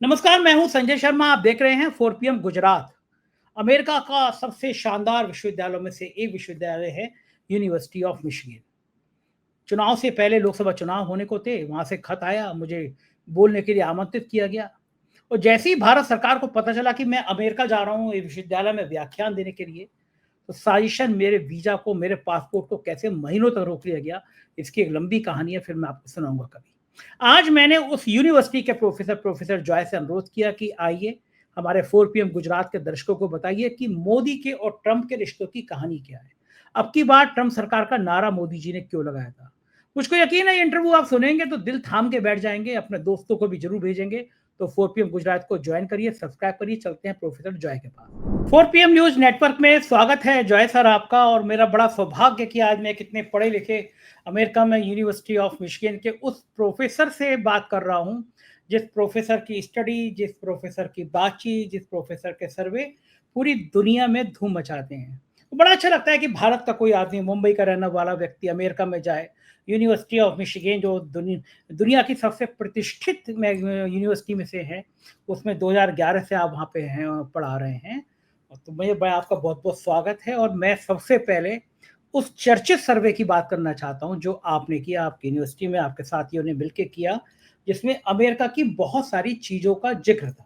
नमस्कार, मैं हूं संजय शर्मा। आप देख रहे हैं 4 पीएम गुजरात। अमेरिका का सबसे शानदार विश्वविद्यालयों में से एक विश्वविद्यालय है यूनिवर्सिटी ऑफ मिशिगन। चुनाव से पहले लोकसभा चुनाव होने को थे, वहां से खत आया, मुझे बोलने के लिए आमंत्रित किया गया। और जैसे ही भारत सरकार को पता चला कि मैं अमेरिका जा रहा हूं इस विश्वविद्यालय में व्याख्यान देने के लिए, तो साजिशन मेरे वीजा को, मेरे पासपोर्ट को कैसे महीनों तक रोक लिया गया, इसकी एक लंबी कहानी है, फिर मैं आपको सुनाऊंगा कभी। आज मैंने उस यूनिवर्सिटी के प्रोफेसर जॉय से अनुरोध किया कि आइए हमारे 4 पीएम गुजरात के दर्शकों को बताइए कि मोदी के और ट्रंप के रिश्तों की कहानी क्या है। अब की बार ट्रंप सरकार का नारा मोदी जी ने क्यों लगाया था। मुझको यकीन है ये इंटरव्यू आप सुनेंगे तो दिल थाम के बैठ जाएंगे, अपने दोस्तों को भी जरूर भेजेंगे। तो 4 पीएम गुजरात को ज्वाइन करिए, सब्सक्राइब करिए। चलते हैं प्रोफेसर जॉय के पास। 4 पीएम न्यूज नेटवर्क में स्वागत है जॉय सर आपका। और मेरा बड़ा सौभाग्य कि आज मैं कितने पढ़े लिखे अमेरिका में यूनिवर्सिटी ऑफ मिशिगन के उस प्रोफेसर से बात कर रहा हूं, जिस प्रोफेसर की स्टडी, जिस प्रोफेसर की बातचीत, जिस प्रोफेसर के सर्वे पूरी दुनिया में धूम मचाते हैं। तो बड़ा अच्छा लगता है कि भारत का कोई आदमी, मुंबई का रहने वाला व्यक्ति अमेरिका में जाए। यूनिवर्सिटी ऑफ मिशिगन जो दुनिया की सबसे प्रतिष्ठित यूनिवर्सिटी में से है, उसमें 2011 से आप वहाँ पे हैं, पढ़ा रहे हैं। तो मुझे बड़ा आपका बहुत बहुत स्वागत है। और मैं सबसे पहले उस चर्चित सर्वे की बात करना चाहता हूं जो आपने किया, आपकी यूनिवर्सिटी में आपके साथियों ने मिलकर किया, जिसमें अमेरिका की बहुत सारी चीजों का जिक्र था।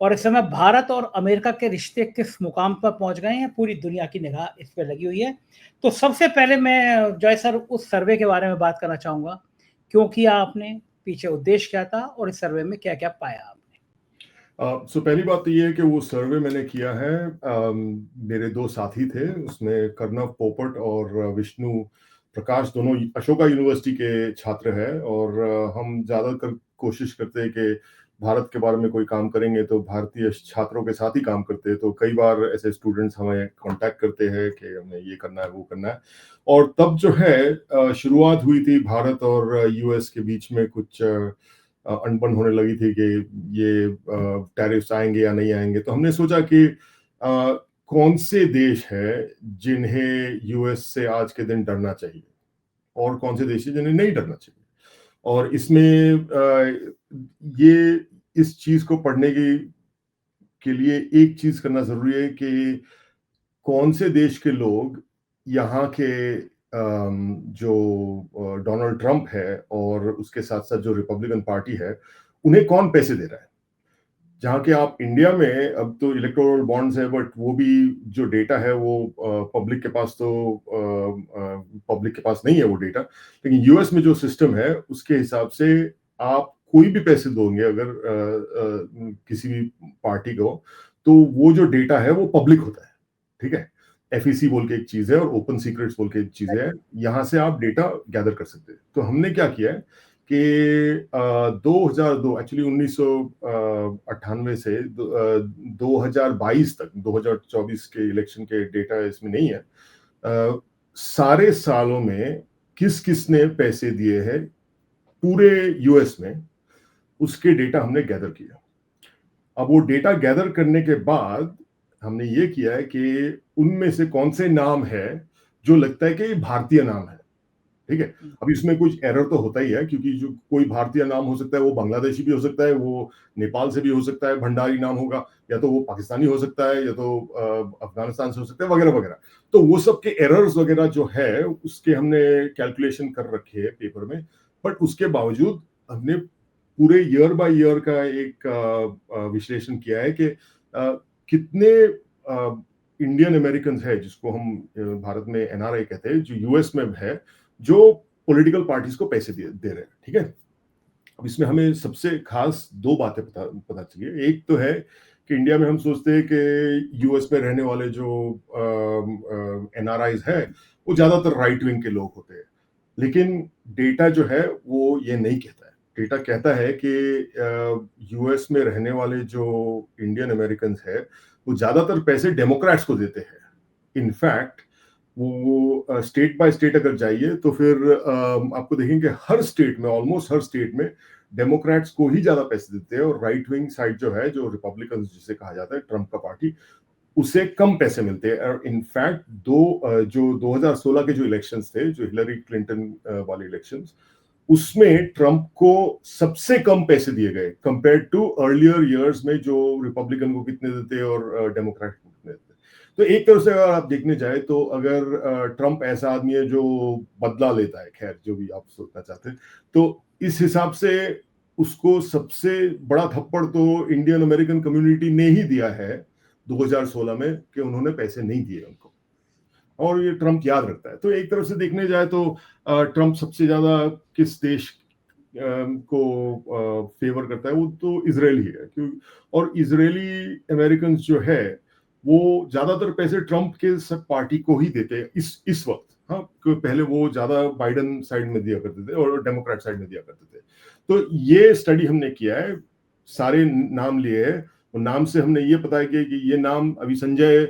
और इस समय भारत और अमेरिका के रिश्ते किस मुकाम पर पहुंच गए हैं, पूरी दुनिया की निगाह इस पर लगी हुई है। तो सबसे पहले मैं जॉय सर उस सर्वे के बारे में बात करना चाहूंगा। क्यों किया आपने, पीछे उद्देश्य क्या था, और इस सर्वे में क्या क्या पाया आपने। पहली बात तो ये है कि वो सर्वे मैंने किया है। मेरे दो साथी थे, उसमें कर्णव पोपट और विष्णु प्रकाश, दोनों अशोका यूनिवर्सिटी के छात्र हैं। और हम ज़्यादातर कोशिश करते हैं कि भारत के बारे में कोई काम करेंगे तो भारतीय छात्रों के साथ ही काम करते हैं। तो कई बार ऐसे स्टूडेंट्स हमें कांटेक्ट करते हैं कि हमें ये करना है, वो करना है। और तब जो है शुरुआत हुई थी भारत और यूएस के बीच में कुछ अनबन होने लगी थी कि ये टैरिफ्स आएंगे या नहीं आएंगे। तो हमने सोचा कि कौन से देश है जिन्हें यूएस से आज के दिन डरना चाहिए और कौन से देश है जिन्हें नहीं डरना चाहिए। और इसमें ये इस चीज को पढ़ने के लिए एक चीज करना जरूरी है कि कौन से देश के लोग यहाँ के जो डोनाल्ड ट्रंप है और उसके साथ साथ जो रिपब्लिकन पार्टी है, उन्हें कौन पैसे दे रहा है। जहाँ के आप इंडिया में अब तो इलेक्टोरल बॉन्ड्स है, बट वो भी जो डेटा है वो पब्लिक के पास नहीं है वो डेटा। लेकिन यूएस में जो सिस्टम है उसके हिसाब से आप कोई भी पैसे दोगे अगर किसी भी पार्टी को, तो वो जो डेटा है वो पब्लिक होता है। ठीक है, एफईसी बोल के एक चीज है और ओपन सीक्रेट्स बोल के एक चीज है, यहाँ से आप डेटा गैदर कर सकते हैं। तो हमने क्या किया है कि 2002 एक्चुअली 1998 से 2022 तक, 2024 के इलेक्शन के डेटा इसमें नहीं है, सारे सालों में किस किसने पैसे दिए हैं पूरे यूएस में, उसके डेटा हमने गैदर किया। अब वो डेटा गैदर करने के बाद हमने ये किया है कि उनमें से कौन से नाम है जो लगता है कि ये भारतीय नाम है। ठीक है, अब इसमें कुछ एरर तो होता ही है, क्योंकि जो कोई भारतीय नाम हो सकता है वो बांग्लादेशी भी हो सकता है, वो नेपाल से भी हो सकता है, भंडारी नाम होगा, या तो वो पाकिस्तानी हो सकता है, या तो अफगानिस्तान से हो सकता है, वगैरह वगैरह। तो वो सब के एरर्स वगैरह जो है उसके हमने कैलकुलेशन कर रखे है पेपर में। बट उसके बावजूद हमने पूरे ईयर बाय ईयर का एक विश्लेषण किया है कि कितने इंडियन अमेरिकन है, जिसको हम भारत में एनआरआई कहते हैं, जो यूएस में है, जो पॉलिटिकल पार्टीज को पैसे दे रहे हैं। ठीक है, अब इसमें हमें सबसे खास दो बातें पता चली। एक तो है कि इंडिया में हम सोचते हैं कि यूएस में रहने वाले जो एनआरआईज है वो ज्यादातर राइट विंग के लोग होते हैं, लेकिन डेटा जो है वो ये नहीं कहता है। डेटा कहता है कि यूएस में रहने वाले जो इंडियन अमेरिकन है वो ज्यादातर पैसे डेमोक्रेट्स को देते हैं। इनफैक्ट वो स्टेट बाय स्टेट अगर जाइए तो फिर आपको देखेंगे हर स्टेट में, ऑलमोस्ट हर स्टेट में डेमोक्रेट्स को ही ज्यादा पैसे देते हैं, और राइट विंग साइड जो है, जो रिपब्लिकन जिसे कहा जाता है, ट्रंप का पार्टी, उसे कम पैसे मिलते हैं। और इनफैक्ट जो 2016 के जो इलेक्शंस थे, जो हिलरी क्लिंटन वाले इलेक्शंस, उसमें ट्रंप को सबसे कम पैसे दिए गए कंपेयर टू अर्लियर ईयर्स में जो रिपब्लिकन को कितने देते और डेमोक्रेट को कितने देते। तो एक तरफ से अगर आप देखने जाए तो अगर ट्रंप ऐसा आदमी है जो बदला लेता है, खैर जो भी आप सोचना चाहते हैं, तो इस हिसाब से उसको सबसे बड़ा थप्पड़ तो इंडियन अमेरिकन कम्युनिटी ने ही दिया है 2016 में कि उन्होंने पैसे नहीं दिए उनको, और ये ट्रंप याद रखता है। तो एक तरफ से देखने जाए तो ट्रंप सबसे ज्यादा किस देश को फेवर करता है, वो तो इजराइल ही है, क्यों, और इजरायली अमेरिकन जो है वो ज्यादातर पैसे ट्रंप के सब पार्टी को ही देते हैं इस वक्त। हाँ, पहले वो ज्यादा बाइडेन साइड में दिया करते थे और डेमोक्रेट साइड में दिया करते थे। तो ये स्टडी हमने किया है, सारे नाम लिए हैं, और नाम से हमने ये पता है कि ये नाम अभी संजय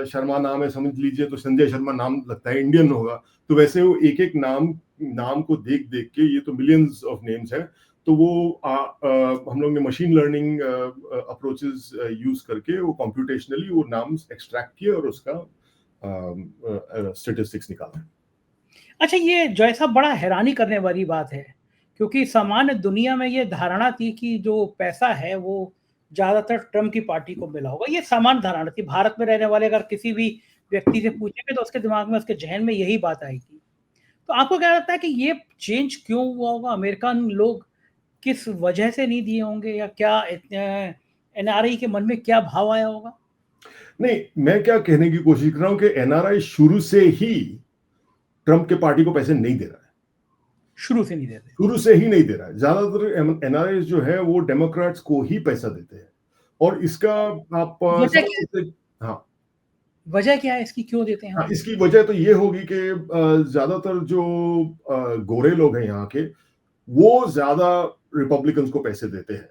शर्मा नाम है, समझ लीजिए, तो संजय शर्मा नाम लगता है इंडियन होगा, तो वैसे वो एक एक नाम को देख देख के, ये तो मिलियंस ऑफ नेम्स है, तो वो हम लोग ने मशीन लर्निंग अप्रोचेस यूज करके वो कंप्यूटेशनली वो नाम एक्सट्रैक्ट किए और उसका स्टैटिस्टिक्स निकाला। अच्छा, ये जो ऐसा बड़ा हैरानी करने वाली बात है, क्योंकि सामान्य दुनिया में ये धारणा थी कि जो पैसा है वो ज्यादातर ट्रम्प की पार्टी को मिला होगा। ये सामान्य धारणा थी। भारत में रहने वाले अगर किसी भी व्यक्ति से पूछेंगे तो उसके दिमाग में, उसके जहन में यही बात आएगी। तो आपको क्या लगता है कि ये चेंज क्यों हुआ होगा? अमेरिकन लोग किस वजह से नहीं दिए होंगे, या क्या एनआरआई के मन में क्या भाव आया होगा? नहीं, मैं क्या कहने की कोशिश कर रहा हूं कि एनआरआई शुरू से ही ट्रंप के पार्टी को पैसे नहीं दे रहा है। शुरू से नहीं देते? शुरू से ही नहीं दे रहा है। ज्यादातर एनआरआई जो है वो डेमोक्रेट्स को ही पैसा देते हैं, और इसका आप वजह क्या है? हाँ, वजह क्या है इसकी, क्यों देते हैं हाँ, हम? इसकी वजह तो ये होगी कि ज्यादातर जो गोरे लोग हैं यहाँ के, वो ज्यादा रिपब्लिकन्स को पैसे देते हैं।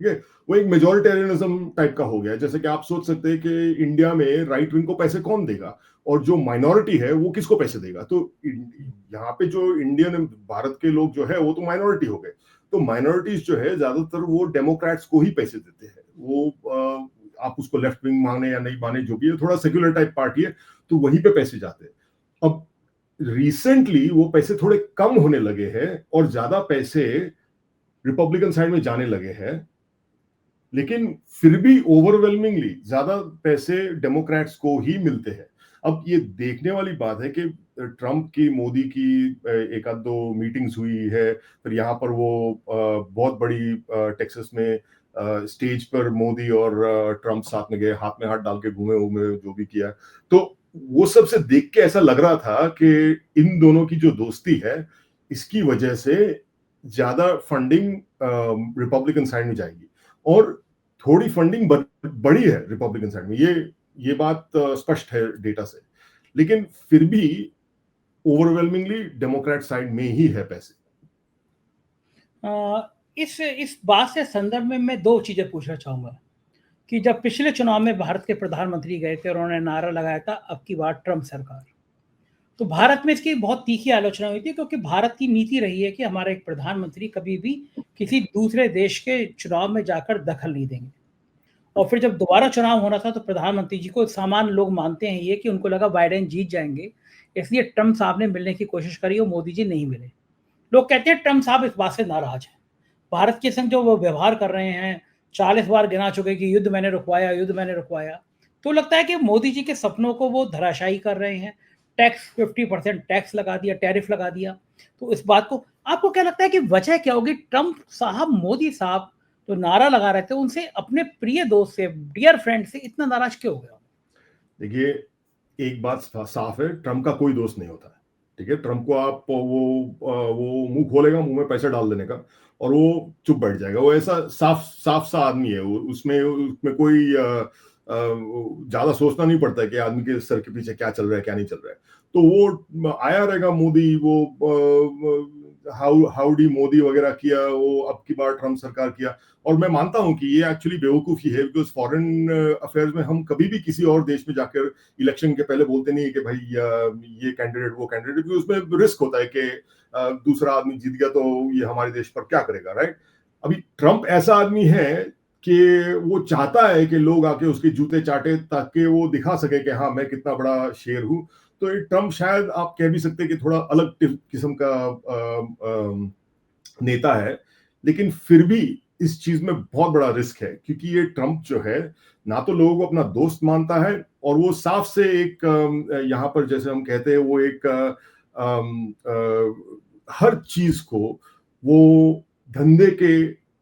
ठीक है, वो एक मेजोरिटेरियनिज्म टाइप का हो गया। जैसे कि आप सोच सकते हैं कि इंडिया में राइट विंग को पैसे कौन देगा, और जो माइनॉरिटी है वो किसको पैसे देगा। तो यहाँ पे जो इंडियन भारत के लोग जो है वो तो माइनॉरिटी हो गए, तो माइनॉरिटीज जो है ज्यादातर वो डेमोक्रेट्स को ही पैसे देते हैं। वो आप उसको लेफ्ट विंग माने या नहीं माने, जो भी है, थोड़ा सेक्युलर टाइप पार्टी है, तो वहीं पे पैसे जाते हैं। अब रिसेंटली वो पैसे थोड़े कम होने लगे हैं और ज्यादा पैसे रिपब्लिकन साइड में जाने लगे हैं, लेकिन फिर भी ओवरवेलमिंगली ज्यादा पैसे डेमोक्रेट्स को ही मिलते हैं। अब ये देखने वाली बात है कि ट्रंप की, मोदी की एक आध दो मीटिंग्स हुई है, फिर यहाँ पर वो बहुत बड़ी टेक्सास में स्टेज पर मोदी और ट्रंप साथ में गए, हाथ में हाथ डाल के घूमे घूमे, जो भी किया, तो वो सब से देख के ऐसा लग रहा था कि इन दोनों की जो दोस्ती है, इसकी वजह से ज्यादा फंडिंग रिपब्लिकन साइड में जाएगी, और थोड़ी फंडिंग बड़ी है रिपब्लिकन साइड में, ये बात स्पष्ट है डेटा से, लेकिन फिर भी ओवरवेलमिंगली डेमोक्रेट साइड में ही है पैसे। इस बात से संदर्भ में मैं दो चीजें पूछना चाहूंगा कि जब पिछले चुनाव में भारत के प्रधानमंत्री गए थे और उन्होंने नारा लगाया था अब की बार ट्रंप सरकार, तो भारत में इसकी बहुत तीखी आलोचना हुई थी, क्योंकि भारत की नीति रही है कि हमारा एक प्रधानमंत्री कभी भी किसी दूसरे देश के चुनाव में जाकर दखल नहीं देंगे। और फिर जब दोबारा चुनाव होना था तो प्रधानमंत्री जी को सामान्य लोग मानते हैं ये कि उनको लगा बाइडेन जीत जाएंगे, इसलिए ट्रंप साहब ने मिलने की कोशिश करी और मोदी जी नहीं मिले। लोग कहते हैं ट्रंप साहब इस बात से नाराज है, भारत के संग जो वो व्यवहार कर रहे हैं, 40 बार गिना चुके कि युद्ध मैंने रुकवाया, युद्ध मैंने रुकवाया। तो लगता है कि मोदी जी के सपनों को वो धराशायी कर रहे हैं। टैक्स 50% टैक्स लगा दिया, टैरिफ लगा दिया। तो इस बात को आपको क्या लगता है कि वजह क्या होगी? ट्रंप साहब, मोदी साहब तो नारा लगा रहे थे, उनसे, अपने प्रिय दोस्त से, डियर फ्रेंड से इतना नाराज क्यों हो गया? देखिए, एक बात साफ है, ट्रंप का कोई दोस्त नहीं होता है। ठीक है, ट्रंप को आप वो मुंह खोलेगा, मुंह में पैसे डाल देने का, और वो चुप बैठ जाएगा। वो ऐसा साफ सा आदमी है, उसमें कोई ज्यादा सोचना नहीं पड़ता है कि आदमी के सर के पीछे क्या चल रहा है, क्या नहीं चल रहा है। तो वो आया रहेगा मोदी, वो हाउडी मोदी वगैरह किया, वो अब की बार ट्रंप सरकार किया। और मैं मानता हूं कि ये एक्चुअली बेवकूफी है, बिकॉज फॉरेन अफेयर्स में हम कभी भी किसी और देश में जाकर इलेक्शन के पहले बोलते नहीं है कि भाई ये कैंडिडेट वो कैंडिडेट, क्योंकि उसमें रिस्क होता है कि दूसरा आदमी जीत गया तो ये हमारे देश पर क्या करेगा, राइट। अभी ट्रंप ऐसा आदमी है कि वो चाहता है कि लोग आके उसके जूते चाटे, ताकि वो दिखा सके कि हाँ, मैं कितना बड़ा शेर हूं। तो ये ट्रम्प शायद आप कह भी सकते हैं कि थोड़ा अलग किस्म का नेता है, लेकिन फिर भी इस चीज में बहुत बड़ा रिस्क है, क्योंकि ये ट्रम्प जो है ना तो लोगों को अपना दोस्त मानता है, और वो साफ से एक यहाँ पर जैसे हम कहते हैं वो एक हर चीज को वो धंधे के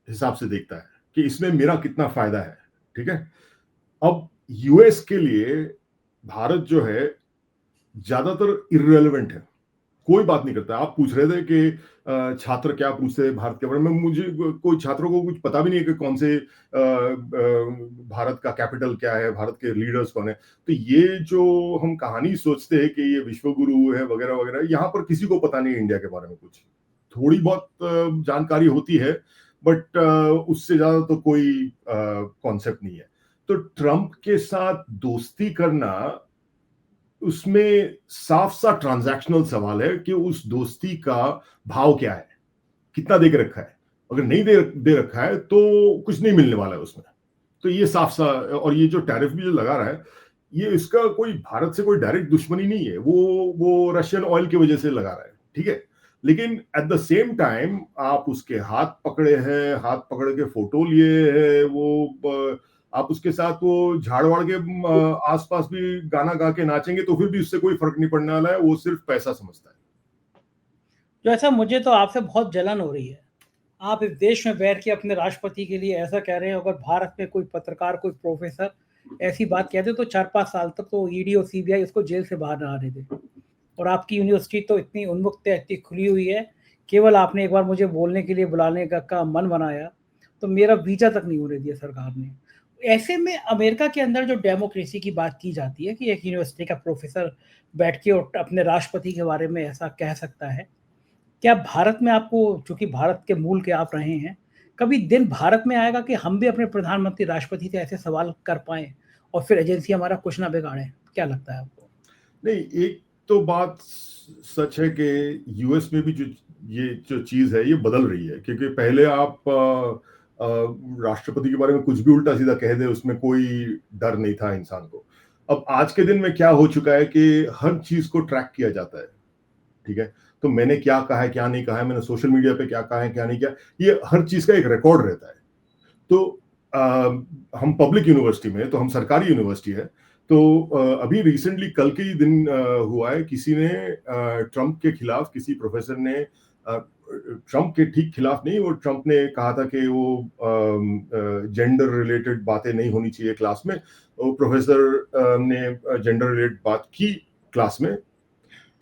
हिसाब से देखता है कि इसमें मेरा कितना फायदा है। ठीक है, अब यूएस के लिए भारत जो है ज्यादातर इररेलेवेंट है, कोई बात नहीं करता। आप पूछ रहे थे कि छात्र क्या पूछते हैं भारत के बारे में, मुझे कोई छात्रों को कुछ पता भी नहीं है कि कौन से भारत का कैपिटल क्या है, भारत के लीडर्स कौन है। तो ये जो हम कहानी सोचते हैं कि ये विश्व गुरु है वगैरह वगैरह, यहाँ पर किसी को पता नहीं इंडिया के बारे में कुछ, थोड़ी बहुत जानकारी होती है, बट उससे ज्यादा तो कोई कॉन्सेप्ट नहीं है। तो ट्रम्प के साथ दोस्ती करना, उसमें साफ सा ट्रांजैक्शनल सवाल है कि उस दोस्ती का भाव क्या है, कितना दे के रखा है। अगर नहीं दे रखा है तो कुछ नहीं मिलने वाला है उसमें। तो ये साफ सा, और ये जो टैरिफ भी जो लगा रहा है, ये इसका कोई भारत से कोई डायरेक्ट दुश्मनी नहीं है, वो रशियन ऑयल की वजह से लगा रहा है। ठीक है, लेकिन एट द सेम टाइम आप उसके हाथ पकड़े हैं, हाथ पकड़ के फोटो लिए है, वो आप उसके साथ वो झाड़वाड़ के आसपास भी गाना गा के नाचेंगे तो फिर भी उससे कोई फर्क नहीं पड़ने वाला है, वो सिर्फ पैसा समझता है। जो ऐसा मुझे तो आपसे बहुत जलन हो रही है, आप इस देश में बैठ के अपने राष्ट्रपति के लिए ऐसा कह रहे हैं। अगर भारत में कोई पत्रकार, कोई प्रोफेसर ऐसी बात कहते तो 4-5 साल तक तो ईडी और सीबीआई उसको जेल से बाहर ना आने दे। और आपकी यूनिवर्सिटी तो इतनी उन्मुक्त है, इतनी खुली हुई है, केवल आपने एक बार मुझे बोलने के लिए बुलाने का मन बनाया तो मेरा वीजा तक नहीं होने दिया सरकार ने। ऐसे में अमेरिका के अंदर जो डेमोक्रेसी की बात की जाती है कि एक यूनिवर्सिटी का प्रोफेसर बैठ के और अपने राष्ट्रपति के बारे में ऐसा कह सकता है, क्या भारत में आपको, चूंकि भारत के मूल के आप रहे हैं, कभी दिन भारत में आएगा कि हम भी अपने प्रधानमंत्री राष्ट्रपति से ऐसे सवाल कर पाए और फिर एजेंसी हमारा कुछ ना बिगाड़े? क्या लगता है आपको? नहीं, एक तो बात सच है कि यूएस में भी ये जो चीज है ये बदल रही है, क्योंकि पहले आप राष्ट्रपति के बारे में कुछ भी उल्टा सीधा कह दे, उसमें कोई डर नहीं था इंसान को। अब आज के दिन में क्या हो चुका है कि हर चीज को ट्रैक किया जाता है। ठीक है, तो मैंने क्या कहा है, क्या नहीं कहा है, मैंने सोशल मीडिया पे क्या कहा है, क्या नहीं किया, ये हर चीज का एक रिकॉर्ड रहता है। तो हम पब्लिक यूनिवर्सिटी में, तो हम सरकारी यूनिवर्सिटी है, तो अभी रिसेंटली कल के ही दिन हुआ है, किसी ने ट्रम्प के खिलाफ, किसी प्रोफेसर ने, ट्रम्प के ठीक खिलाफ नहीं, वो ट्रम्प ने कहा था कि वो जेंडर रिलेटेड बातें नहीं होनी चाहिए क्लास में। वो प्रोफेसर ने जेंडर रिलेटेड बात की क्लास में,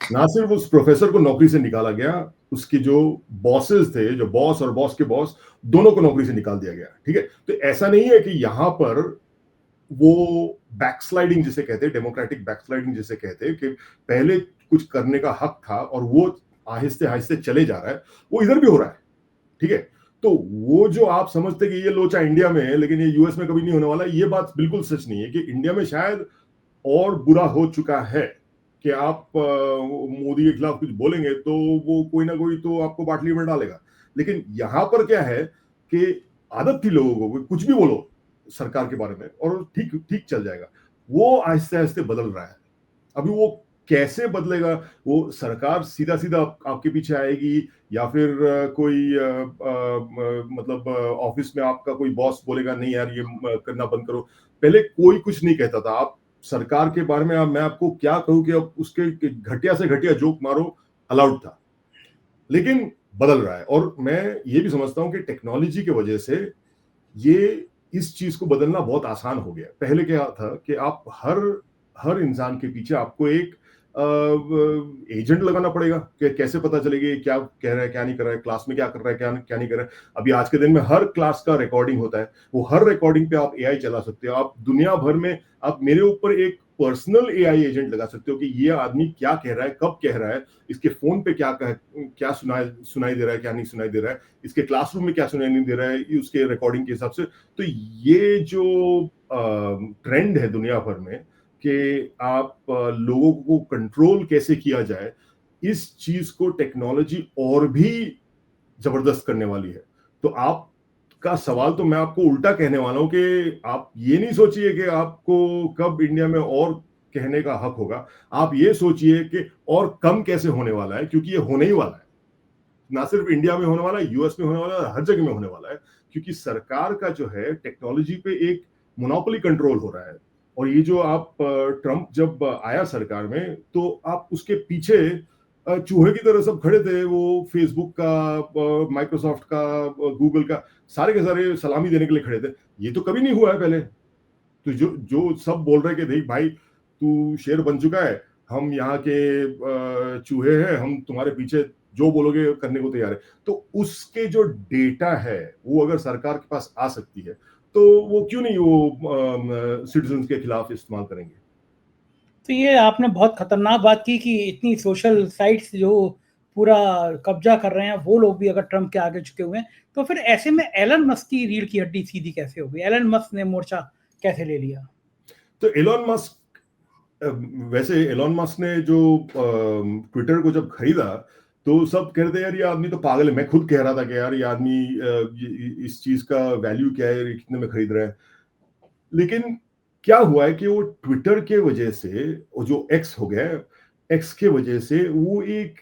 ना सिर्फ उस प्रोफेसर को नौकरी से निकाला गया, उसके जो बॉसेस थे, जो बॉस और बॉस के बॉस, दोनों को नौकरी से निकाल दिया गया। ठीक है, तो ऐसा नहीं है कि यहां पर वो बैकस्लाइडिंग जिसे कहते हैं, डेमोक्रेटिक बैकस्लाइडिंग जिसे कहते हैं, कि पहले कुछ करने का हक था और वो आहिस्ते आहिस्ते चले जा रहा है, वो इधर भी हो रहा है। ठीक है, तो वो जो आप समझते कि ये लोचा इंडिया में है लेकिन ये यूएस में कभी नहीं होने वाला, ये बात बिल्कुल सच नहीं है। कि इंडिया में शायद और बुरा हो चुका है कि आप मोदी के खिलाफ कुछ बोलेंगे तो वो कोई ना कोई तो आपको बाटली में डालेगा। लेकिन यहां पर क्या है कि आदत थी लोगों को, कुछ भी बोलो सरकार के बारे में और ठीक ठीक चल जाएगा, वो आहिस्ते आहिस्ते बदल रहा है। अभी वो कैसे बदलेगा, वो सरकार सीधा सीधा आपके पीछे आएगी, या फिर कोई मतलब ऑफिस में आपका कोई बॉस बोलेगा नहीं यार ये करना बंद करो। पहले कोई कुछ नहीं कहता था, आप सरकार के बारे में मैं आपको क्या कहूं कि अब उसके घटिया से घटिया जोक मारो अलाउड था, लेकिन बदल रहा है। और मैं ये भी समझता हूं कि टेक्नोलॉजी की वजह से ये इस चीज को बदलना बहुत आसान हो गया। पहले क्या था कि आप हर इंसान के पीछे आपको एक एजेंट लगाना पड़ेगा कि कैसे पता चलेगी क्या कह रहा है, क्या नहीं कर रहा है, क्लास में क्या कर रहा है, क्या नहीं कर रहा है। अभी आज के दिन में हर क्लास का रिकॉर्डिंग होता है, वो हर रिकॉर्डिंग पे आप एआई चला सकते हो। आप दुनिया भर में आप मेरे ऊपर एक पर्सनल एआई एजेंट लगा सकते हो कि ये आदमी क्या कह रहा है, कब कह रहा है, इसके फोन पे क्या सुनाई दे रहा है, क्या नहीं सुनाई दे रहा है, इसके क्लासरूम में क्या सुनाई नहीं दे रहा है, उसके रिकॉर्डिंग के हिसाब से। तो ये जो ट्रेंड है दुनिया भर में कि आप लोगों को कंट्रोल कैसे किया जाए, इस चीज को टेक्नोलॉजी और भी जबरदस्त करने वाली है। तो आपका सवाल तो मैं आपको उल्टा कहने वाला हूं कि आप ये नहीं सोचिए कि आपको कब इंडिया में और कहने का हक होगा। आप ये सोचिए कि और कम कैसे होने वाला है, क्योंकि ये होने ही वाला है। ना सिर्फ इंडिया में होने वाला है, यूएस में होने वाला है, हर जगह में होने वाला है, क्योंकि सरकार का जो है टेक्नोलॉजी पे एक मोनोपोली कंट्रोल हो रहा है। और ये जो आप ट्रंप जब आया सरकार में, तो आप उसके पीछे चूहे की तरह सब खड़े थे। वो फेसबुक का, माइक्रोसॉफ्ट का, गूगल का, सारे के सारे सलामी देने के लिए खड़े थे। ये तो कभी नहीं हुआ है पहले। तो जो जो सब बोल रहे कि देख भाई, तू शेर बन चुका है, हम यहाँ के चूहे हैं, हम तुम्हारे पीछे जो बोलोगे करने को तैयार है। तो उसके जो डेटा है वो अगर सरकार के पास आ सकती है, तो वो क्यों नहीं वो सिटीजन के खिलाफ इस्तेमाल करेंगे। तो ये आपने बहुत खतरनाक बात की कि इतनी सोशल साइट्स जो पूरा कब्जा कर रहे हैं वो लोग भी अगर ट्रंप के आगे झुके हुए हैं, तो फिर ऐसे में एलन मस्क की रीढ़ की हड्डी सीधी कैसे होगी? एलन मस्क ने मोर्चा कैसे ले लिया? तो एलोन मस्क, वैसे एलोन मस्क ने जो ट्विटर को जब खरीदा, तो सब कह रहे थे यार ये आदमी तो पागल है। मैं खुद कह रहा था कि यार ये आदमी, इस चीज का वैल्यू क्या है, ये कितने में खरीद रहा है। लेकिन क्या हुआ है कि वो ट्विटर के वजह से, वो जो एक्स हो गया, एक्स के वजह से वो एक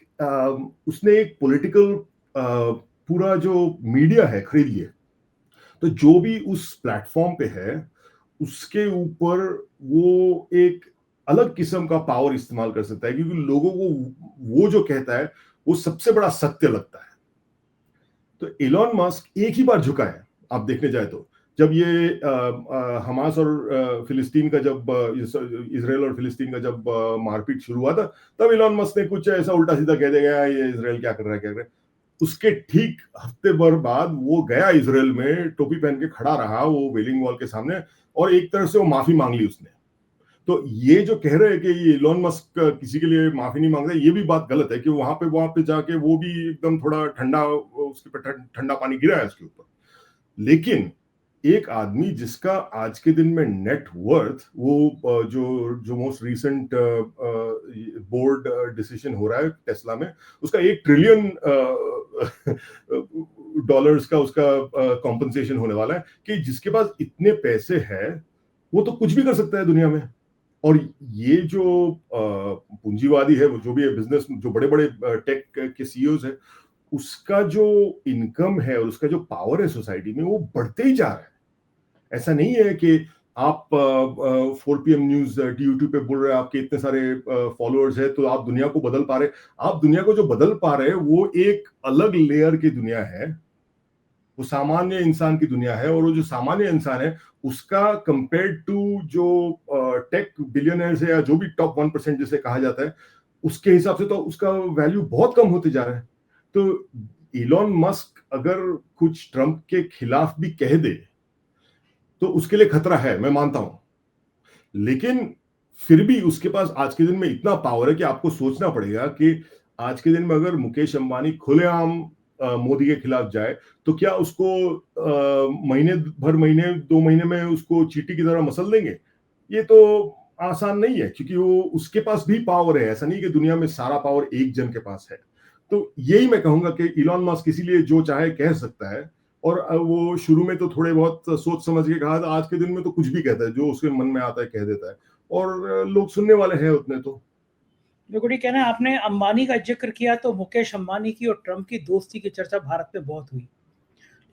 उसने एक पॉलिटिकल पूरा जो मीडिया है खरीद लिया। तो जो भी उस प्लेटफॉर्म पे है उसके ऊपर वो एक अलग किस्म का पावर इस्तेमाल कर सकता है, क्योंकि लोगों को वो जो कहता है वो सबसे बड़ा सत्य लगता है। तो एलॉन मस्क एक ही बार झुका है, आप देखने जाए तो। जब ये हमास और फिलिस्तीन का, जब इसराइल और फिलिस्तीन का जब मारपीट शुरू हुआ था, तब एलॉन मस्क ने कुछ ऐसा उल्टा सीधा कह दिया, ये इसराइल क्या कर रहा है, क्या कर रहा है। उसके ठीक हफ्ते भर बाद वो गया इसराइल में, टोपी पहन के खड़ा रहा वो वेलिंग वॉल के सामने, और एक तरह से वो माफी मांग ली उसने। तो ये जो कह रहे हैं कि ये इलॉन मस्क किसी के लिए माफी नहीं मांग रहे, ये भी बात गलत है। कि वहां पे जाके वो भी एकदम थोड़ा ठंडा, उसके ऊपर ठंडा पानी गिरा है उसके ऊपर। लेकिन एक आदमी जिसका आज के दिन में नेट वर्थ, वो जो जो मोस्ट रिसेंट बोर्ड डिसीजन हो रहा है टेस्ला में, उसका $1 ट्रिलियन डॉलर्स का उसका कॉम्पनसेशन होने वाला है। कि जिसके पास इतने पैसे हैं वो तो कुछ भी कर सकता है दुनिया में। और ये जो पूंजीवादी है, वो जो भी है बिजनेस, जो बड़े बड़े टेक के सीईओज है, उसका जो इनकम है और उसका जो पावर है सोसाइटी में, वो बढ़ते ही जा रहा है। ऐसा नहीं है कि आप 4 PM न्यूज यूट्यूब पे बोल रहे हैं, आपके इतने सारे फॉलोअर्स है तो आप दुनिया को बदल पा रहे। आप दुनिया को जो बदल पा रहे हैं वो एक अलग लेयर की दुनिया है, वो सामान्य इंसान की दुनिया है। और वो जो सामान्य इंसान है उसका कंपेयर टू जो टेक बिलियनर्स है, या जो भी टॉप 1% जिसे कहा जाता है, उसके हिसाब से तो उसका वैल्यू बहुत कम होते जा रहा है। तो इलॉन मस्क अगर कुछ ट्रंप के खिलाफ भी कह दे तो उसके लिए खतरा है, मैं मानता हूं। लेकिन फिर भी उसके पास आज के दिन में इतना पावर है कि आपको सोचना पड़ेगा कि आज के दिन में अगर मुकेश अंबानी खुलेआम मोदी के खिलाफ जाए, तो क्या उसको महीने 2 महीने में उसको चींटी की तरह मसल देंगे? ये तो आसान नहीं है, क्योंकि वो उसके पास भी पावर है। ऐसा नहीं कि दुनिया में सारा पावर एक जन के पास है। तो यही मैं कहूंगा कि इलॉन मस्क इसीलिए जो चाहे कह सकता है। और वो शुरू में तो थोड़े बहुत सोच समझ के कहा था, आज के दिन में तो कुछ भी कहता है, जो उसके मन में आता है कह देता है, और लोग सुनने वाले हैं उतने तो। देखो ठीक है ना, आपने अंबानी का जिक्र किया तो मुकेश अंबानी की और ट्रंप की दोस्ती की चर्चा भारत में बहुत हुई,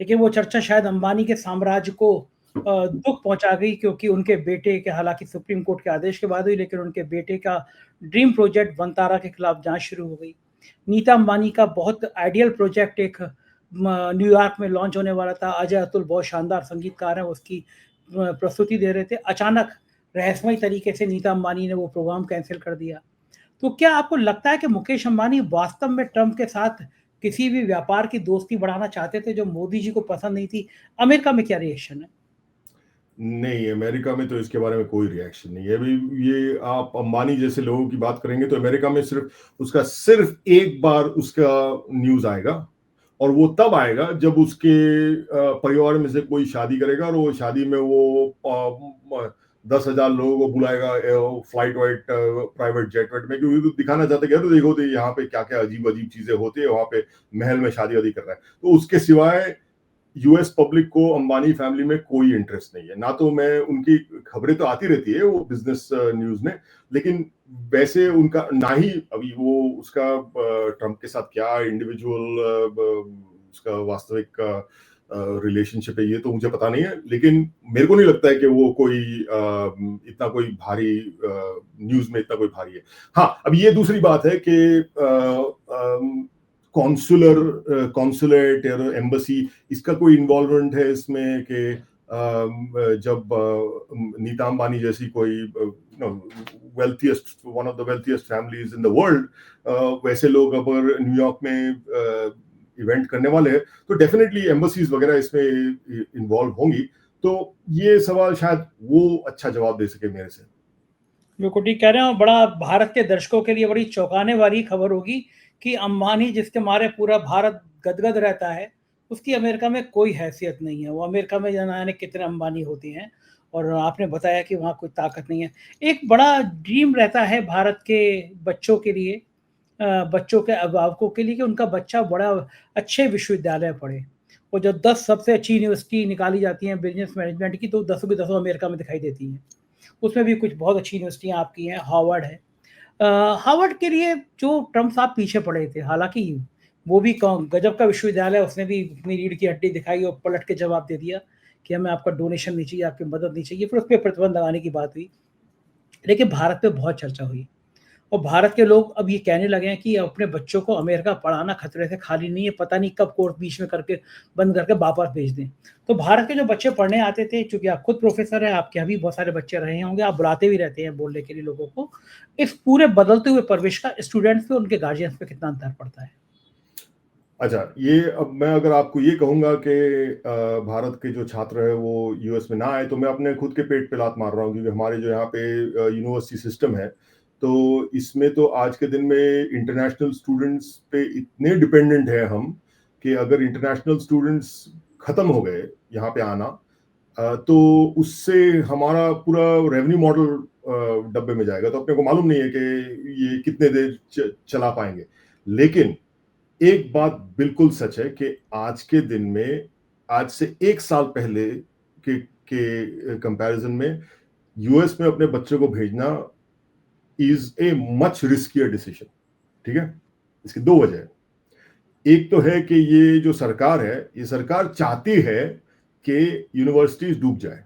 लेकिन वो चर्चा शायद अंबानी के साम्राज्य को दुख पहुंचा गई, क्योंकि उनके बेटे के, हालांकि सुप्रीम कोर्ट के आदेश के बाद हुई, लेकिन उनके बेटे का ड्रीम प्रोजेक्ट वनतारा के खिलाफ जांच शुरू हो गई। नीता अंबानी का बहुत आइडियल प्रोजेक्ट एक न्यूयॉर्क में लॉन्च होने वाला था। अजय अतुल बहुत शानदार संगीतकार हैं, उसकी प्रस्तुति दे रहे थे। अचानक रहस्यमय तरीके से नीता अंबानी ने वो प्रोग्राम कैंसिल कर दिया। तो क्या आपको लगता है कि मुकेश अंबानी वास्तव में ट्रंप के साथ किसी भी व्यापार की दोस्ती बढ़ाना चाहते थे जो मोदी जी को पसंद नहीं थी? अमेरिका में क्या रिएक्शन है? नहीं, अमेरिका में तो इसके बारे में कोई रिएक्शन नहीं है। अभी ये आप अंबानी जैसे लोगों की बात करेंगे तो अमेरिका में सिर्फ एक बार उसका न्यूज आएगा, और वो तब आएगा जब उसके परिवार में से कोई शादी करेगा, और वो शादी में वो 10,000 लोगों को बुलाएगा, फ्लाइट वाइट प्राइवेट जेट वेट में, क्योंकि तो दिखाना चाहते हैं तो देखो तो यहाँ पे क्या क्या अजीब अजीब चीजें होती है, वहां पे महल में शादी वादी कर रहा है। तो उसके सिवाय यूएस पब्लिक को अंबानी फैमिली में कोई इंटरेस्ट नहीं है, ना तो मैं उनकी, खबरें फैमिली में कोई इंटरेस्ट नहीं है, ना तो मैं उनकी खबरें तो आती रहती है वो बिजनेस न्यूज में, लेकिन वैसे उनका ना ही अभी वो उसका ट्रम्प के साथ क्या इंडिविजुअल उसका वास्तविक रिलेशनशिप है ये तो मुझे पता नहीं है, लेकिन मेरे को नहीं लगता है कि वो कोई इतना कोई भारी न्यूज में इतना कोई भारी है। हाँ, अब ये दूसरी बात है कि कॉन्सुलेट या एम्बसी इसका कोई इन्वॉल्वमेंट है इसमें कि जब नीता अंबानी जैसी कोई wealthiest, one of the wealthiest families in the world, वैसे लोग अगर न्यूयॉर्क में इवेंट करने वाले हैं तो डेफिनेटली एम्बसीज वगैरह इसमें इन्वॉल्व होंगी। तो ये सवाल शायद वो अच्छा जवाब दे सके मेरे से। बिल्कुल ठीक कह रहे हैं। बड़ा भारत के दर्शकों के लिए बड़ी चौंकाने वाली खबर होगी कि अंबानी जिसके मारे पूरा भारत गदगद रहता है, उसकी अमेरिका में कोई हैसियत नहीं है। वो अमेरिका में जाने कितने अंबानी होते हैं, और आपने बताया कि वहाँ कोई ताकत नहीं है। एक बड़ा ड्रीम रहता है भारत के बच्चों के लिए, बच्चों के अभिभावकों के लिए, कि उनका बच्चा बड़ा अच्छे विश्वविद्यालय पढ़े। और जो 10 सबसे अच्छी यूनिवर्सिटी निकाली जाती हैं बिजनेस मैनेजमेंट की, तो 10 की 10 अमेरिका में दिखाई देती हैं। उसमें भी कुछ बहुत अच्छी यूनिवर्सिटियाँ आपकी हैं, हार्वर्ड है। हार्वर्ड के लिए जो ट्रम्प साहब पीछे पड़े थे, हालांकि वो भी गजब का विश्वविद्यालय, उसने भी अपनी रीढ़ की हड्डी दिखाई और पलट के जवाब दे दिया कि हमें आपका डोनेशन नहीं चाहिए, आपकी मदद नहीं चाहिए। फिर उस पर प्रतिबंध लगाने की बात हुई, लेकिन भारत पे बहुत चर्चा हुई। और भारत के लोग अब ये कहने लगे हैं कि अपने बच्चों को अमेरिका पढ़ाना खतरे से खाली नहीं है, पता नहीं कब कोर्स बीच में करके बंद करके वापस भेज दें। तो भारत के जो बच्चे पढ़ने आते थे, चूंकि आप खुद प्रोफेसर हैं, आपके यहाँ भी बहुत सारे बच्चे रहे होंगे, आप बुलाते भी रहते हैं बोलने के लिए लोगों को, इस पूरे बदलते हुए परिवेश का स्टूडेंट्स पे, उनके गार्जियंस पे कितना अंतर पड़ता है? अच्छा, ये अब मैं अगर आपको ये कहूंगा कि भारत के जो छात्र है वो यूएस में ना आए, तो मैं अपने खुद के पेट पे लात मार रहा हूँ, क्योंकि हमारे जो यहाँ पे यूनिवर्सिटी सिस्टम है, तो इसमें तो आज के दिन में इंटरनेशनल स्टूडेंट्स पे इतने डिपेंडेंट है हम, कि अगर इंटरनेशनल स्टूडेंट्स खत्म हो गए यहाँ पे आना, तो उससे हमारा पूरा रेवेन्यू मॉडल डब्बे में जाएगा। तो अपने को मालूम नहीं है कि ये कितने देर चला पाएंगे। लेकिन एक बात बिल्कुल सच है कि आज के दिन में, आज से 1 साल पहले के कंपैरिजन में यूएस में अपने बच्चों को भेजना is a much riskier decision. ठीक है, इसकी 2 वजह है। एक तो है कि ये जो सरकार है, ये सरकार चाहती है कि यूनिवर्सिटीज डूब जाए,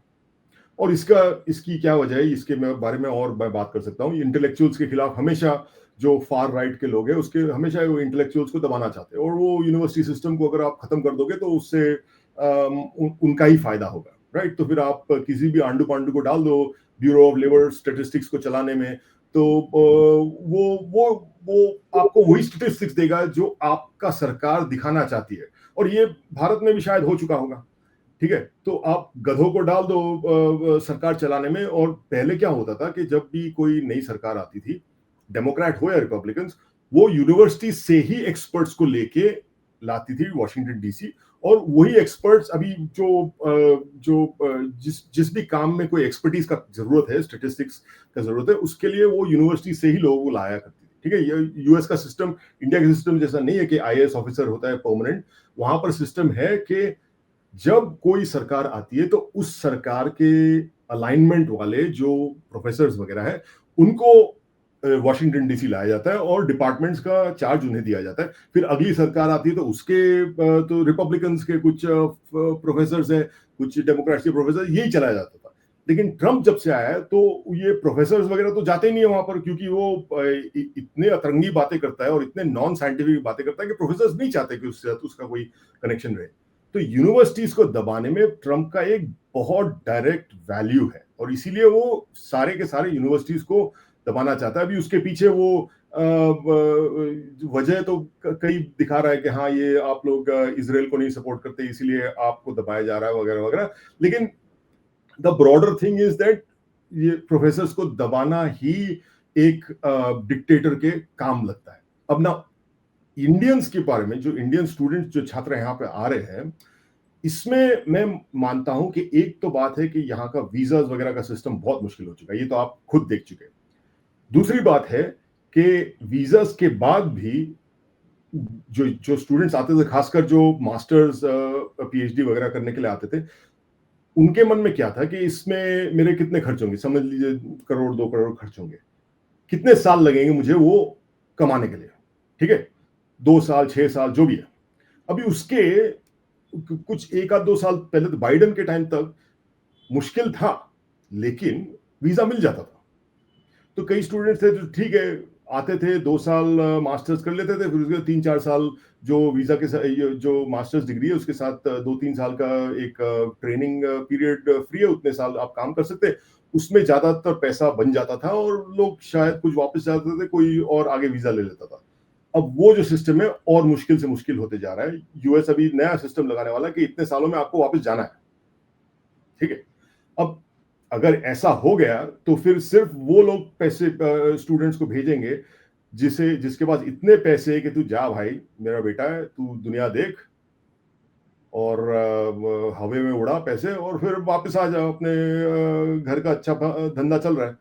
और इसकी क्या वजह है, इसके बारे में और मैं बात कर सकता हूँ। इंटेलेक्चुअल्स के खिलाफ हमेशा जो फार राइट के लोग हैं, उसके हमेशा वो इंटेलेक्चुअल्स को दबाना चाहते हैं, और वो यूनिवर्सिटी सिस्टम को अगर आप खत्म कर दोगे तो उससे उनका ही फायदा होगा, राइट। तो फिर आप किसी भी आंडू पांडू को डाल दो ब्यूरो ऑफ लेबर स्टेटिस्टिक्स को चलाने में, तो वो आपको वही स्टेटिस्टिक्स देगा जो आपका सरकार दिखाना चाहती है, और ये भारत में भी शायद हो चुका होगा। ठीक है, तो आप गधों को डाल दो सरकार चलाने में। और पहले क्या होता था कि जब भी कोई नई सरकार आती थी, डेमोक्रेट हो या रिपब्लिकन्स, वो यूनिवर्सिटी से ही एक्सपर्ट्स को लेके लाती थी वॉशिंगटन डीसी, और वही एक्सपर्ट्स अभी जिस भी काम में कोई एक्सपर्टीज का जरूरत है, स्टेटिस्टिक्स का जरूरत है, उसके लिए वो यूनिवर्सिटी से ही लोगों को लाया करती थी। ठीक है, ये यूएस का सिस्टम इंडिया के सिस्टम जैसा नहीं है कि आईएएस ऑफिसर होता है परमानेंट। वहां पर सिस्टम है कि जब कोई सरकार आती है तो उस सरकार के अलाइनमेंट वाले जो प्रोफेसर्स वगैरह है, उनको वॉशिंगटन डीसी लाया जाता है और डिपार्टमेंट्स का चार्ज उन्हें दिया जाता है। फिर अगली सरकार आती है तो उसके तो रिपब्लिकन्स के कुछ प्रोफेसर्स हैं, कुछ डेमोक्रेट्स के प्रोफेसर, यही चलाया जाता था। लेकिन ट्रम्प जब से आया है तो ये प्रोफेसर्स वगैरह तो जाते ही नहीं है वहां पर, क्योंकि वो इतने अतरंगी बातें करता है और इतने नॉन साइंटिफिक बातें करता है कि प्रोफेसर्स नहीं चाहते कि उससे उसका कोई कनेक्शन रहे। तो यूनिवर्सिटीज को दबाने में ट्रम्प का एक बहुत डायरेक्ट वैल्यू है, और इसीलिए वो सारे के सारे यूनिवर्सिटीज को दबाना चाहता है। अभी उसके पीछे वो वजह तो कई दिखा रहा है कि हाँ, ये आप लोग इजराइल को नहीं सपोर्ट करते, इसीलिए आपको दबाया जा रहा है वगैरह वगैरह। लेकिन the broader thing is that ये प्रोफेसर्स को दबाना ही एक डिक्टेटर के काम लगता है। अब ना इंडियंस के बारे में, जो इंडियन स्टूडेंट्स, जो छात्र यहाँ पे आ रहे हैं, इसमें मैं मानता हूं कि एक तो बात है कि यहाँ का वीजाज वगैरह का सिस्टम बहुत मुश्किल हो चुका है, ये तो आप खुद देख चुके हैं। दूसरी बात है कि वीजास के बाद भी जो जो स्टूडेंट्स आते थे, खासकर जो मास्टर्स पीएचडी वगैरह करने के लिए आते थे, उनके मन में क्या था कि इसमें मेरे कितने खर्च होंगे, समझ लीजिए करोड़ 2 करोड़ खर्च होंगे, कितने साल लगेंगे मुझे वो कमाने के लिए, ठीक है, 2 साल 6 साल जो भी है। अभी उसके कुछ 1 आध 2 साल पहले तो बाइडन के टाइम तक मुश्किल था, लेकिन वीजा मिल जाता था। तो कई स्टूडेंट्स थे जो ठीक है आते थे, 2 साल मास्टर्स कर लेते थे, फिर उसके 3-4 साल जो वीजा के साथ जो मास्टर्स डिग्री है उसके साथ 2-3 साल का एक ट्रेनिंग पीरियड फ्री है, उतने साल आप काम कर सकते, उसमें ज्यादातर पैसा बन जाता था और लोग शायद कुछ वापस जाते थे, कोई और आगे वीजा ले लेता था। अब वो जो सिस्टम है और मुश्किल से मुश्किल होते जा रहा है। यूएस अभी नया सिस्टम लगाने वाला है कि इतने सालों में आपको वापस जाना है, ठीक है। अब अगर ऐसा हो गया तो फिर सिर्फ वो लोग पैसे स्टूडेंट्स को भेजेंगे जिसके पास इतने पैसे कि तू जा भाई, मेरा बेटा है, तू दुनिया देख और हवे में उड़ा पैसे और फिर वापस आ जा, अपने घर का अच्छा धंधा चल रहा है।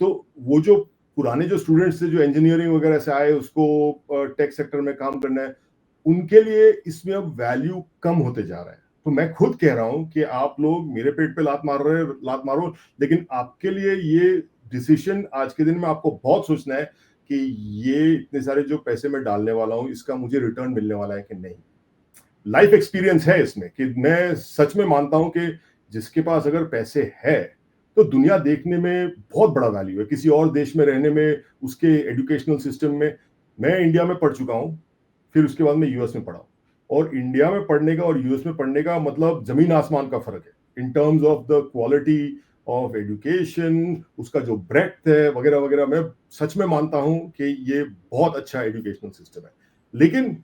तो वो जो पुराने जो स्टूडेंट्स थे जो इंजीनियरिंग वगैरह से आए, उसको टेक सेक्टर में काम करना है, उनके लिए इसमें अब वैल्यू कम होते जा रहा है। तो मैं खुद कह रहा हूं कि आप लोग मेरे पेट पे लात मारो, लेकिन आपके लिए ये डिसीजन आज के दिन में आपको बहुत सोचना है कि ये इतने सारे जो पैसे मैं डालने वाला हूं इसका मुझे रिटर्न मिलने वाला है कि नहीं। लाइफ एक्सपीरियंस है इसमें कि मैं सच में मानता हूं कि जिसके पास अगर पैसे है तो दुनिया देखने में बहुत बड़ा वैल्यू है, किसी और देश में रहने में, उसके एजुकेशनल सिस्टम में। मैं इंडिया में पढ़ चुका हूं, फिर उसके बाद मैं यूएस में पढ़ा हूं, और इंडिया में पढ़ने का और यूएस में पढ़ने का मतलब जमीन आसमान का फर्क है in terms of the quality of education, उसका जो ब्रेड्थ है वगैरह वगैरह। मैं सच में मानता हूं कि ये बहुत अच्छा एजुकेशनल सिस्टम है, लेकिन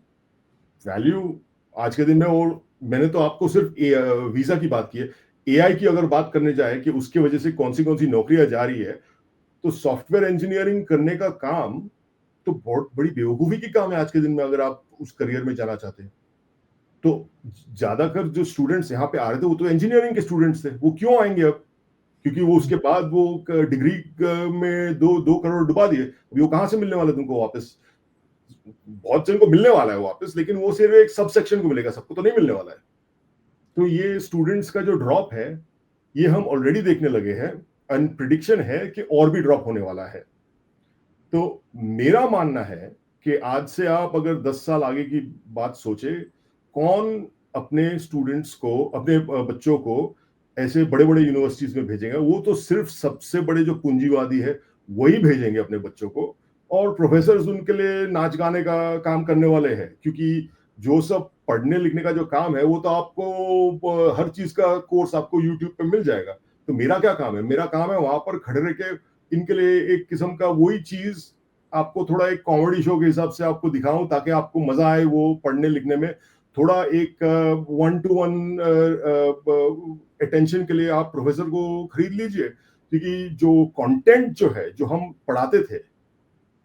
वैल्यू आज के दिन में, और मैंने तो आपको सिर्फ वीजा की बात की है, एआई की अगर बात करने जाए कि उसकी वजह से कौन सी नौकरियां जा रही है, तो सॉफ्टवेयर इंजीनियरिंग करने का काम तो बहुत बड़ी बेवकूफी की काम है आज के दिन में, अगर आप उस करियर में जाना चाहते हैं। तो ज्यादातर जो स्टूडेंट्स यहाँ पे आ रहे थे वो तो इंजीनियरिंग के स्टूडेंट्स थे, वो क्यों आएंगे अब? क्योंकि वो उसके बाद वो डिग्री में 2 करोड़ डुबा दिए, अभी वो कहां से मिलने वाले तुमको वापस? बहुत जन को मिलने वाला है वापस, लेकिन वो सिर्फ एक सब सेक्शन को मिलेगा, सबको तो नहीं मिलने वाला है। तो ये स्टूडेंट्स का जो ड्रॉप है ये हम ऑलरेडी देखने लगे हैं, एंड प्रिडिक्शन है कि और भी ड्रॉप होने वाला है। तो मेरा मानना है कि आज से आप अगर 10 साल आगे की बात सोचे, कौन अपने स्टूडेंट्स को, अपने बच्चों को ऐसे बड़े बड़े यूनिवर्सिटीज में भेजेंगे? वो तो सिर्फ सबसे बड़े जो पूंजीवादी है वही भेजेंगे अपने बच्चों को, और प्रोफेसर उनके लिए नाच गाने का काम करने वाले हैं, क्योंकि जो सब पढ़ने लिखने का जो काम है वो तो आपको हर चीज का कोर्स आपको यूट्यूब पे मिल जाएगा। तो मेरा क्या काम है? मेरा काम है वहां पर खड़े रह के इनके लिए एक किस्म का वही चीज आपको थोड़ा एक कॉमेडी शो के हिसाब से आपको दिखाऊं, ताकि आपको मजा आए वो पढ़ने लिखने में। थोड़ा एक 1-to-1 अटेंशन के लिए आप प्रोफेसर को खरीद लीजिए, क्योंकि जो कंटेंट जो है जो हम पढ़ाते थे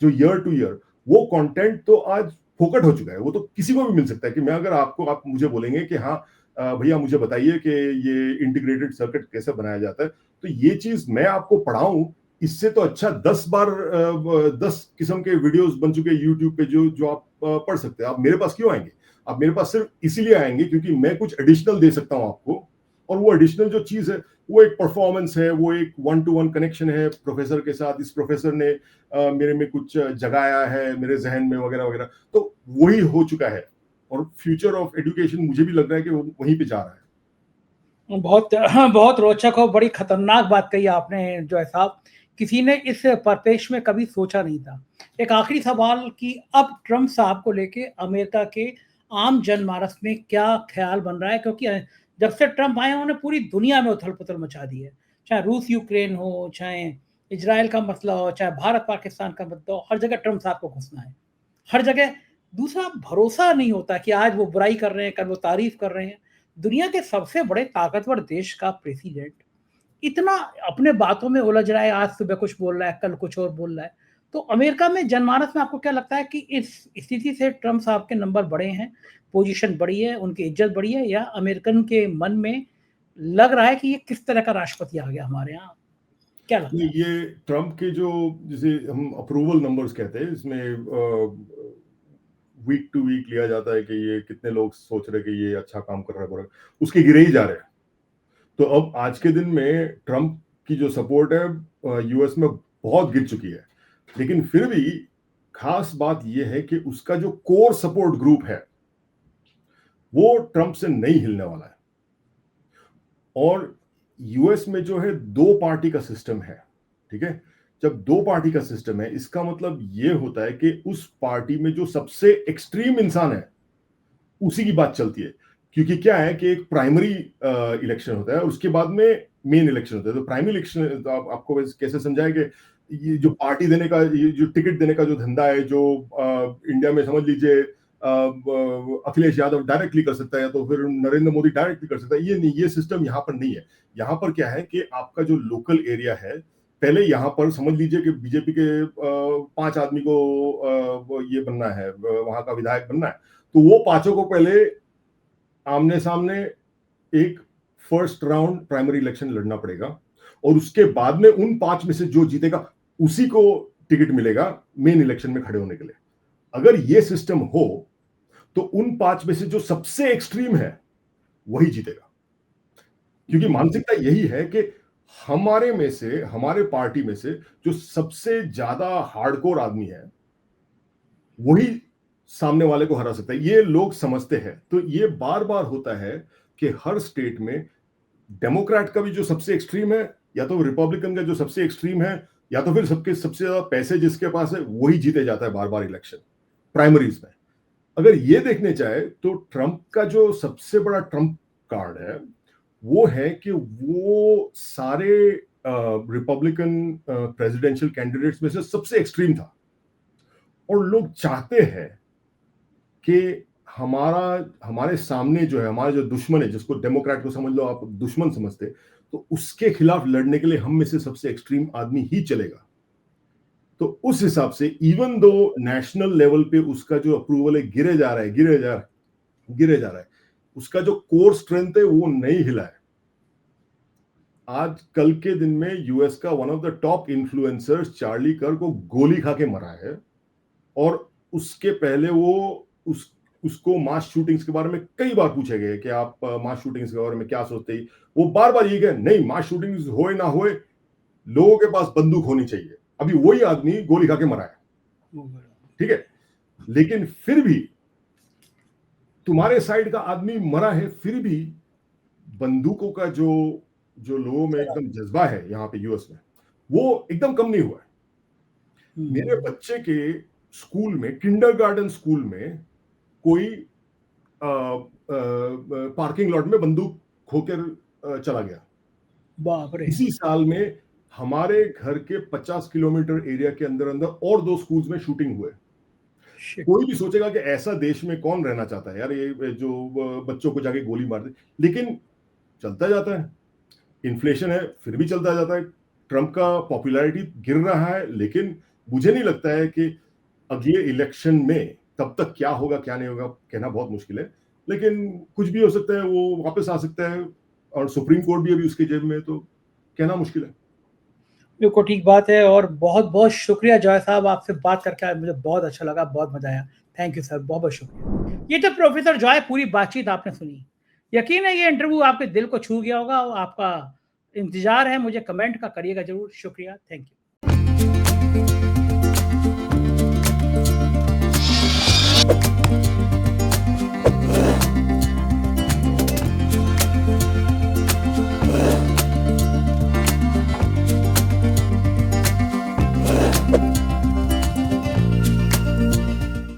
जो ईयर टू ईयर, वो कंटेंट तो आज फोकट हो चुका है, वो तो किसी को भी मिल सकता है। कि मैं अगर आप मुझे बोलेंगे कि हाँ भैया मुझे बताइए कि ये इंटीग्रेटेड सर्किट कैसे बनाया जाता है, तो ये चीज मैं आपको पढ़ाऊं, इससे तो अच्छा 10 बार 10 किस्म के वीडियोस बन चुके हैं यूट्यूब पे जो जो आप पढ़ सकते हैं। आप मेरे पास क्यों आएंगे? आप मेरे पास सिर्फ इसीलिए आएंगे क्योंकि मैं कुछ एडिशनल दे सकता हूं आपको, और वो एडिशनल जो चीज है वो एक परफॉर्मेंस है, वो एक 1-to-1 कनेक्शन है प्रोफेसर के साथ। इस प्रोफेसर ने मेरे में कुछ जगाया है मेरे जहन में वगैरह वगैरह, तो वही हो चुका है। और फ्यूचर ऑफ एजुकेशन मुझे भी लग रहा है कि वो वहीं पे जा रहा है। बहुत बहुत रोचक और बड़ी खतरनाक बात कही आपने जो है साहब, किसी ने इस परिपेक्ष में कभी सोचा नहीं था। एक आखिरी सवाल कि अब ट्रम्प साहब को लेके अमेरिका के आम जनमानस में क्या ख्याल बन रहा है, क्योंकि जब से ट्रम्प आए उन्होंने पूरी दुनिया में उथल पुथल मचा दी है, चाहे रूस यूक्रेन हो, चाहे इजराइल का मसला हो, चाहे भारत पाकिस्तान का मसला हो, हर जगह ट्रम्प साहब को घुसना है, हर जगह। दूसरा, भरोसा नहीं होता कि आज वो बुराई कर रहे हैं, कल वो तारीफ कर रहे हैं। दुनिया के सबसे बड़े ताकतवर देश का प्रेसिडेंट इतना अपने बातों में उलझ रहा है, आज सुबह कुछ बोल रहा है, कल कुछ और बोल रहा है। तो अमेरिका में जनमानस में आपको क्या लगता है कि इस स्थिति से ट्रम्प साहब के नंबर बढ़े हैं, पोजीशन बढ़ी है, उनकी इज्जत बढ़ी है, या अमेरिकन के मन में लग रहा है कि ये किस तरह का राष्ट्रपति आ गया हमारे यहाँ? क्या लगता है? ये ट्रम्प के जो जिसे हम अप्रूवल नंबर्स कहते हैं, इसमें वीक टू वीक लिया जाता है कि ये कितने लोग सोच रहे कि ये अच्छा काम कर रहा है, उसके गिरे ही जा रहे हैं। तो अब आज के दिन में ट्रंप की जो सपोर्ट है यूएस में बहुत गिर चुकी है, लेकिन फिर भी खास बात यह है कि उसका जो कोर सपोर्ट ग्रुप है वो ट्रंप से नहीं हिलने वाला है। और यूएस में जो है 2 पार्टी का सिस्टम है, ठीक है। जब 2 पार्टी का सिस्टम है, इसका मतलब यह होता है कि उस पार्टी में जो सबसे एक्सट्रीम इंसान है उसी की बात चलती है, क्योंकि क्या है कि एक प्राइमरी इलेक्शन होता है, उसके बाद में मेन इलेक्शन होता है। तो प्राइमरी इलेक्शन तो आपको कैसे समझाएं कि ये जो पार्टी देने का, ये जो टिकट देने का जो धंधा है, जो इंडिया में समझ लीजिए अखिलेश यादव डायरेक्टली कर सकता है या तो फिर नरेंद्र मोदी डायरेक्टली कर सकता है, ये नहीं, ये सिस्टम यहाँ पर नहीं है। यहाँ पर क्या है कि आपका जो लोकल एरिया है, पहले यहाँ पर समझ लीजिए कि बीजेपी के 5 आदमी को ये बनना है, वहां का विधायक बनना है, तो वो 5 को पहले आमने सामने एक फर्स्ट राउंड प्राइमरी इलेक्शन लड़ना पड़ेगा, और उसके बाद में उन 5 में से जो जीतेगा उसी को टिकट मिलेगा मेन इलेक्शन में खड़े होने के लिए। अगर ये सिस्टम हो तो उन 5 में से जो सबसे एक्सट्रीम है वही जीतेगा, क्योंकि मानसिकता यही है कि हमारे में से, हमारे पार्टी में से जो सबसे ज्यादा हार्डकोर आदमी है वही सामने वाले को हरा सकता है, ये लोग समझते हैं। तो ये बार बार होता है कि हर स्टेट में डेमोक्रेट का भी जो सबसे एक्सट्रीम है, या तो रिपब्लिकन का जो सबसे एक्सट्रीम है, या तो फिर सबसे ज्यादा पैसे जिसके पास है वही जीते जाता है बार बार इलेक्शन प्राइमरीज में। अगर ये देखने चाहे तो ट्रंप का जो सबसे बड़ा ट्रंप कार्ड है वो है कि वो सारे रिपब्लिकन प्रेसिडेंशियल कैंडिडेट्स में से सबसे एक्सट्रीम था, और लोग चाहते हैं कि हमारे सामने जो है, हमारा जो दुश्मन है, जिसको डेमोक्रेट को समझ लो आप दुश्मन समझते, तो उसके खिलाफ लड़ने के लिए हम में से सबसे एक्सट्रीम आदमी ही चलेगा। तो उस हिसाब से इवन दो नेशनल लेवल पे उसका जो अप्रूवल है गिरे जा रहा है, उसका जो कोर स्ट्रेंथ है वो नहीं हिला है। आज कल के दिन में यूएस का one of the top influencers Charlie कर्क को गोली खा के मरा है, और उसके पहले वो उसको मास शूटिंग्स के बारे में कई बार पूछे गए कि आप मास शूटिंग्स के बारे में क्या सोचते हैं। वो बार बार ये कहे, नहीं, मास शूटिंग्स होए ना होए, लोगों के पास बंदूक होनी चाहिए। अभी वही आदमी गोली खा के मरा है, ठीक है, लेकिन फिर भी तुम्हारे साइड का आदमी मरा है, फिर भी बंदूकों का जो लोगों में एकदम जज्बा है यहाँ पे यूएस में, वो एकदम कम नहीं हुआ है। मेरे बच्चे के स्कूल में, किंडरगार्टन स्कूल में, कोई पार्किंग लॉट में बंदूक खोकर चला गया। बाप रे। इसी साल में हमारे घर के 50 किलोमीटर एरिया के अंदर और 2 स्कूल्स में शूटिंग हुए। कोई भी सोचेगा कि ऐसा देश में कौन रहना चाहता है यार, ये जो बच्चों को जाके गोली मार दे, लेकिन चलता जाता है। इन्फ्लेशन है फिर भी चलता जाता है। ट्रंप का पॉपुलैरिटी गिर रहा है, लेकिन मुझे नहीं लगता है कि अगले इलेक्शन में तब तक क्या होगा क्या नहीं होगा कहना बहुत मुश्किल है, लेकिन कुछ भी हो सकता है, वो वापस आ सकता है, और सुप्रीम कोर्ट भी अभी उसके जेब में, तो कहना मुश्किल है। बिल्कुल ठीक बात है, और बहुत बहुत शुक्रिया जॉय साहब, आपसे बात करके मुझे बहुत अच्छा लगा, बहुत मजा आया। थैंक यू सर, बहुत बहुत शुक्रिया। ये तो प्रोफेसर जॉय, पूरी बातचीत आपने सुनी। यकीन है ये इंटरव्यू आपके दिल को छू गया होगा, और आपका इंतजार है, मुझे कमेंट का करिएगा जरूर। शुक्रिया, थैंक यू।